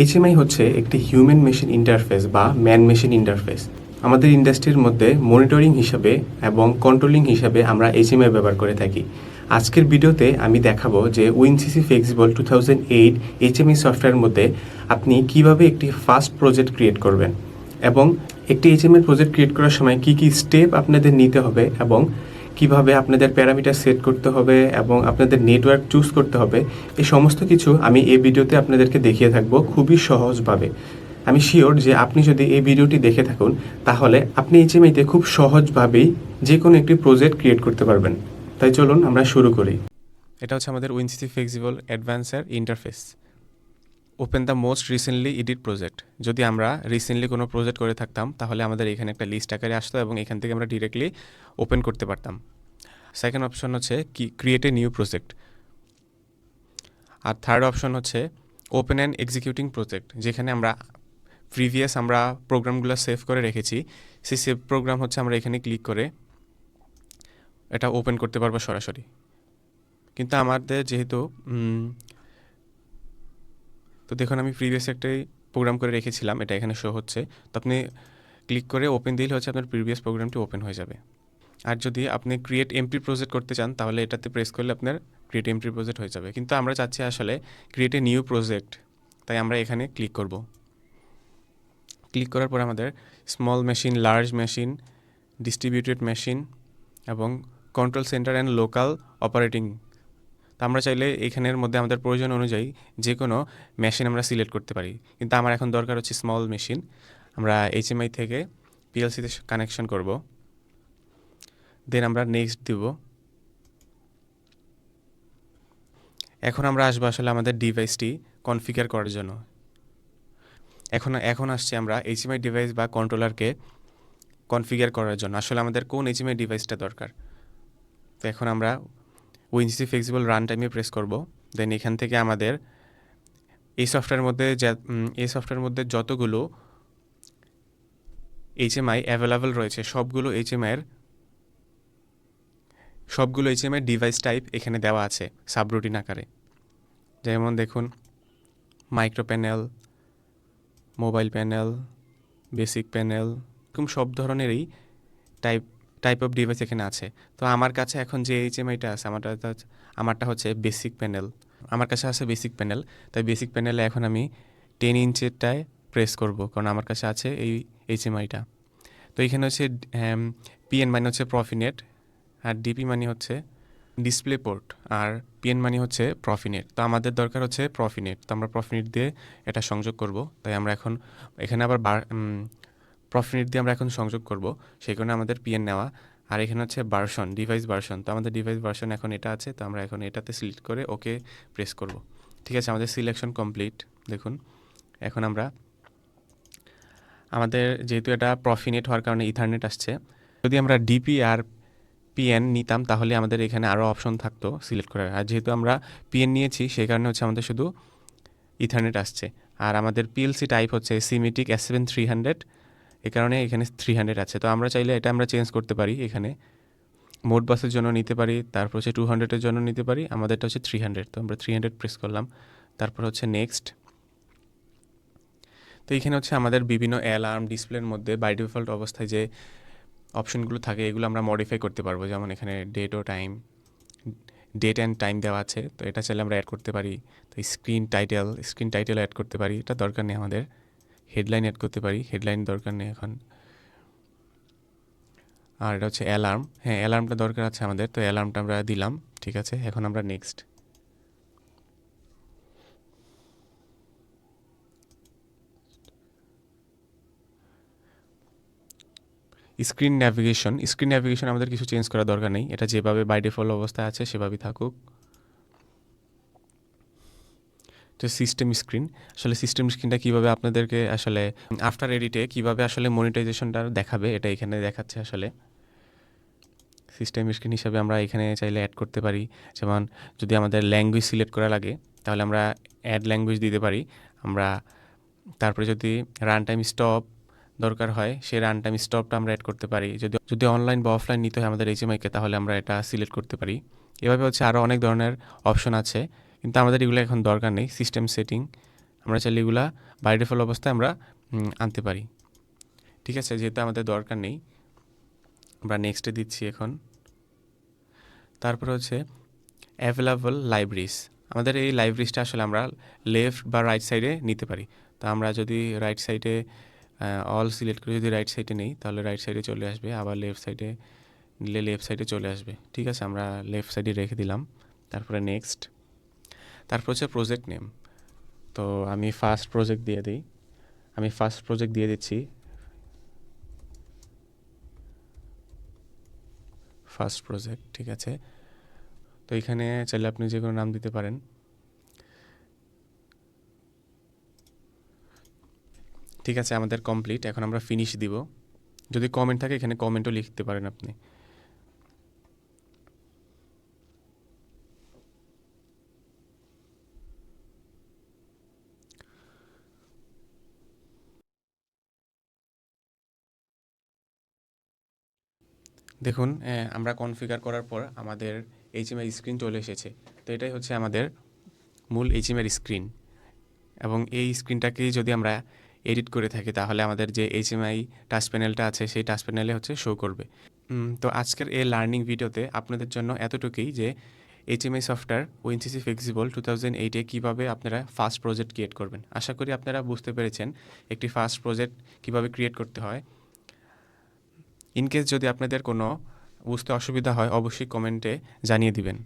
HMI হচ্ছে একটি human machine interface বা ম্যান মেশিন ইন্টারফেস। আমাদের ইন্ডাস্ট্রির মধ্যে মনিটরিং হিসাবে এবং কন্ট্রোলিং হিসাবে আমরা এইচএমআই ব্যবহার করে থাকি। আজকের ভিডিওতে আমি দেখাবো যে উইনসিসি ফ্লেক্সিবল 2008 এইচএমআই সফটওয়্যারের মধ্যে আপনি কিভাবে একটি ফাস্ট প্রজেক্ট ক্রিয়েট করবেন এবং একটি এইচএমআই প্রজেক্ট ক্রিয়েট করার সময় কি কি স্টেপ আপনাদের নিতে হবে এবং কিভাবে আপনাদের প্যারামিটার সেট করতে হবে এবং আপনাদের নেটওয়ার্ক চুজ করতে হবে, এই সমস্ত কিছু আমি এই ভিডিওতে আপনাদেরকে দেখিয়ে থাকবো খুবই সহজভাবে। আমি শিওর যে আপনি যদি এই ভিডিওটি দেখে থাকুন তাহলে আপনি এইচএমআইতে খুব সহজভাবেই যে কোনো একটি প্রজেক্ট ক্রিয়েট করতে পারবেন। তাই চলুন আমরা শুরু করি। এটা হচ্ছে আমাদের উইনসিসি ফ্লেক্সিবল অ্যাডভান্সার interface. Open the most recently edit project. যদি আমরা রিসেন্টলি কোনো প্রজেক্ট করে থাকতাম তাহলে আমাদের এখানে একটা লিস্ট আকারে আসতো এবং এখান থেকে আমরা ডিরেক্টলি ওপেন করতে পারতাম। সেকেন্ড অপশন হচ্ছে কি ক্রিয়েট এ নিউ প্রজেক্ট। আর থার্ড অপশন হচ্ছে ওপেন অ্যান্ড এক্সিকিউটিং প্রজেক্ট, যেখানে আমরা প্রিভিয়াস আমরা প্রোগ্রামগুলো সেভ করে রেখেছি, সেই সেভ প্রোগ্রাম হচ্ছে আমরা এখানে ক্লিক করে এটা ওপেন করতে পারবো সরাসরি। কিন্তু আমাদের যেহেতু তো দেখুন আমি প্রিভিয়াস একটাই প্রোগ্রাম করে রেখেছিলাম, এটা এখানে শো হচ্ছে। তো আপনি ক্লিক করে ওপেন দিলে হচ্ছে আপনার প্রিভিয়াস প্রোগ্রামটি ওপেন হয়ে যাবে। আর যদি আপনি ক্রিয়েট এমপি প্রজেক্ট করতে চান তাহলে এটাতে প্রেস করলে আপনার ক্রিয়েট এমপি প্রজেক্ট হয়ে যাবে। কিন্তু আমরা চাচ্ছি আসলে ক্রিয়েট এ নিউ প্রজেক্ট, তাই আমরা এখানে ক্লিক করব। ক্লিক করার পর আমাদের small machine, large machine, distributed machine এবং control centre and local operating, তো আমরা চাইলে এখানের মধ্যে আমাদের প্রয়োজন অনুযায়ী যে কোনো মেশিন আমরা সিলেক্ট করতে পারি। কিন্তু আমার এখন দরকার হচ্ছে স্মল মেশিন। আমরা এইচএমআই থেকে পিএলসিতে কানেকশন করব, দেন আমরা নেক্সট দিব। এখন আমরা আসবো আসলে আমাদের ডিভাইসটি কনফিগার করার জন্য। এখন আসছে আমরা এইচএমআই ডিভাইস বা কন্ট্রোলারকে কনফিগার করার জন্য আসলে আমাদের কোন এইচএমআই ডিভাইসটা দরকার। তো এখন আমরা উইনসিসি ফ্লেক্সিবল রান টাইমে প্রেস করব। দেন এখান থেকে আমাদের এই সফটওয়্যারের মধ্যে যতগুলো এইচএমআই অ্যাভেলেবল রয়েছে সবগুলো এইচএমআই ডিভাইস টাইপ এখানে দেওয়া আছে সাবরুটিন আকারে। যেমন দেখুন micro panel, mobile panel, basic panel, এরকম সব ধরনেরই টাইপ অফ ডিভাইস এখানে আছে। তো আমার কাছে এখন যে এইচএমআইটা আছে আমারটা হচ্ছে বেসিক প্যানেল। আমার কাছে আছে বেসিক প্যানেল, তাই বেসিক প্যানেলে এখন আমি 10 ইঞ্চেরটায় প্রেস করব, কারণ আমার কাছে আছে এই এইচএমআইটা। তো এখানে হচ্ছে পিএন মানে হচ্ছে প্রফিনেট, আর ডিপি মানে হচ্ছে ডিসপ্লে পোর্ট, আর পিএন মানে হচ্ছে প্রফিনেট। তো আমাদের দরকার হচ্ছে প্রফিনেট, তো আমরা প্রফিনেট দিয়ে এটা সংযোগ করব। তাই আমরা এখন এখানে আবার প্রফিনেট দিয়ে আমরা এখন সংযোগ করব, সেই কারণে আমাদের পিএন নেওয়া। আর এখানে হচ্ছে ভার্সন, ডিভাইস ভার্সন, তো আমাদের ডিভাইস ভার্সন এখন এটা আছে, তো আমরা এখন এটাতে সিলেক্ট করে ওকে প্রেস করব। ঠিক আছে, আমাদের সিলেকশন কমপ্লিট। দেখুন এখন আমাদের যেহেতু এটা প্রফিনেট হওয়ার কারণে ইথারনেট আসছে। যদি আমরা ডিপি আর পিএন নিতাম তাহলে আমাদের এখানে আরও অপশন থাকতো সিলেক্ট করার, আর যেহেতু আমরা পিএন নিয়েছি সেই কারণে হচ্ছে আমাদের শুধু ইথারনেট আসছে। আর আমাদের পিএলসি টাইপ হচ্ছে সিমেটিক S7300, এই কারণে এখানে 300 আছে। তো আমরা চাইলে এটা আমরা চেঞ্জ করতে পারি, এখানে মোড বাসের জন্য নিতে পারি, তারপর হচ্ছে 200-এর জন্য নিতে পারি, আমাদেরটা হচ্ছে 300। তো আমরা 300 প্রেস করলাম, তারপর হচ্ছে নেক্সট। তো এখানে হচ্ছে আমাদের বিভিন্ন অ্যালার্ম ডিসপ্লের মধ্যে বাই ডিফল্ট অবস্থায় যে অপশনগুলো থাকে এগুলো আমরা মডিফাই করতে পারবো। যেমন এখানে ডেট অ্যান্ড টাইম দেওয়া আছে, তো এটা চাইলে আমরা অ্যাড করতে পারি। তো স্ক্রিন টাইটেল অ্যাড করতে পারি, এটা দরকার নেই আমাদের। হেডলাইন অ্যাড করতে পারি, হেডলাইন দরকার নেই এখন। আর এটা হচ্ছে অ্যালার্ম, হ্যাঁ অ্যালার্মটা দরকার আছে আমাদের, তো অ্যালার্মটা আমরা দিলাম। ঠিক আছে, এখন আমরা নেক্সট। স্ক্রিন ন্যাভিগেশন আমাদের কিছু চেঞ্জ করার দরকার নেই, এটা যেভাবে বাই ডিফল্ট অবস্থায় আছে সেভাবেই থাকুক। তো সিস্টেম স্ক্রিনটা কীভাবে আপনাদেরকে আসলে আফটার এডিটে কীভাবে আসলে মনিটাইজেশনটা দেখাবে এটা এখানে দেখাচ্ছে। আসলে সিস্টেম স্ক্রিন হিসাবে আমরা এখানে চাইলে অ্যাড করতে পারি। যেমন যদি আমাদের ল্যাঙ্গুয়েজ সিলেক্ট করা লাগে তাহলে আমরা অ্যাড ল্যাঙ্গুয়েজ দিতে পারি আমরা। তারপরে যদি রান টাইম স্টপ দরকার হয় সেই রান টাইম স্টপটা আমরা অ্যাড করতে পারি। যদি অনলাইন বা অফলাইন নিতে হয় আমাদের এইচএমআইকে তাহলে আমরা এটা সিলেক্ট করতে পারি। এভাবে হচ্ছে আরও অনেক ধরনের অপশন আছে, কিন্তু আমাদের এগুলো এখন দরকার নেই। সিস্টেম সেটিং আমরা চাইলে এগুলা বাই ডিফল্ট অবস্থায় আমরা আনতে পারি। ঠিক আছে, যেহেতু আমাদের দরকার নেই আমরা নেক্সটে দিচ্ছি এখন। তারপর হচ্ছে অ্যাভেলেবল লাইব্রেরিজ। আমাদের এই লাইব্রেরিজটা আসলে আমরা লেফট বা রাইট সাইডে নিতে পারি। তো আমরা যদি রাইট সাইডে অল সিলেক্ট করে যদি রাইট সাইডে নেই তাহলে রাইট সাইডে চলে আসবে, আবার লেফট সাইডে নিলে লেফট সাইডে চলে আসবে। ঠিক আছে, আমরা লেফট সাইডে রেখে দিলাম। তারপরে নেক্সট। তারপর হচ্ছে প্রজেক্ট নেম। তো আমি ফার্স্ট প্রজেক্ট দিয়ে দিই, আমি ফার্স্ট প্রজেক্ট দিয়ে দিচ্ছি ফার্স্ট প্রজেক্ট। ঠিক আছে, তো এখানে চাইলে আপনি যে কোনো নাম দিতে পারেন। ঠিক আছে, আমাদের কমপ্লিট। এখন আমরা ফিনিশ দিব। যদি কমেন্ট থাকে এখানে কমেন্টও লিখতে পারেন আপনি। দেখুন আমরা কনফিগার করার পর আমাদের এইচএমআই স্ক্রিন চলে এসেছে। তো এটাই হচ্ছে আমাদের মূল এইচএমআই স্ক্রিন, এবং এই স্ক্রিনটাকেই যদি আমরা এডিট করে থাকি তাহলে আমাদের যে এইচএমআই টাচ প্যানেলটা আছে সেই টাচ প্যানেলে হচ্ছে শো করবে। তো আজকের এই লার্নিং ভিডিওতে আপনাদের জন্য এতটুকুই যে এইচএমআই সফটওয়্যার ওএনসিসি ফ্লেক্সিবল 2008-এ কীভাবে আপনারা ফার্স্ট প্রজেক্ট ক্রিয়েট করবেন। আশা করি আপনারা বুঝতে পেরেছেন একটি ফার্স্ট প্রজেক্ট কীভাবে ক্রিয়েট করতে হয়। ইনকেস যদি আপনাদের কোনো বুঝতে অসুবিধা হয় অবশ্যই কমেন্টে জানিয়ে দিবেন।